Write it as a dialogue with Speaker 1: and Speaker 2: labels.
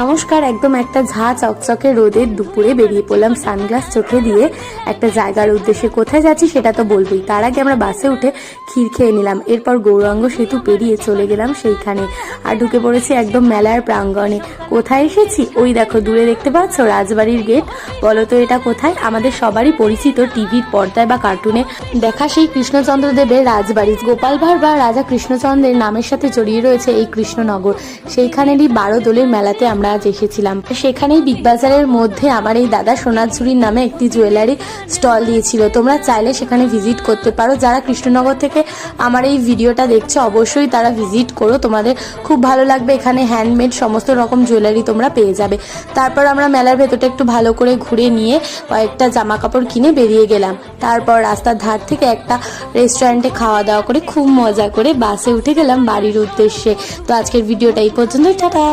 Speaker 1: নমস্কার। একদম একটা ঝাঁ চকচকে রোদের দুপুরে বেরিয়ে পড়লাম সানগ্লাস চোখে দিয়ে একটা জায়গার উদ্দেশ্যে। কোথায় যাচ্ছি সেটা তো বলবোই। তার আগে আমরা বাসে উঠে ক্ষীর খেয়ে নিলাম। এরপর গৌরাঙ্গ সেতু পেরিয়ে চলে গেলাম সেইখানে, আর ঢুকে পড়েছি একদম মেলার প্রাঙ্গণে। কোথায় এসেছি? ওই দেখো দূরে দেখতে পাচ্ছ রাজবাড়ির গেট। বলো তো এটা কোথায়? আমাদের সবারই পরিচিত টিভির পর্দায় বা কার্টুনে দেখা সেই কৃষ্ণচন্দ্র দেবের রাজবাড়ি। গোপাল ভাঁড় বা রাজা কৃষ্ণচন্দ্রের নামের সাথে জড়িয়ে রয়েছে এই কৃষ্ণনগর। সেইখানেরই 12 দোলের মেলাতে আমরা আজ এসেছিলাম। সেখানেই বিগ বাজারের মধ্যে আমার এই দাদা সোনাঝুরির নামে একটি জুয়েলারি স্টল দিয়েছিল। তোমরা চাইলে সেখানে ভিজিট করতে পারো। যারা কৃষ্ণনগর থেকে আমার এই ভিডিওটা দেখছো অবশ্যই তারা ভিজিট করো, তোমাদের খুব ভালো লাগবে। এখানে হ্যান্ডমেড সমস্ত রকম জুয়েলারি তোমরা পেয়ে যাবে। তারপর আমরা মেলার ভেতরটা একটু ভালো করে ঘুরে নিয়ে কয়েকটা জামা কাপড় কিনে বেরিয়ে গেলাম। তারপর রাস্তার ধার থেকে একটা রেস্টুরেন্টে খাওয়া দাওয়া করে খুব মজা করে বাসে উঠে গেলাম বাড়ির উদ্দেশ্যে। তো আজকের ভিডিওটা এই পর্যন্তই। টাটা।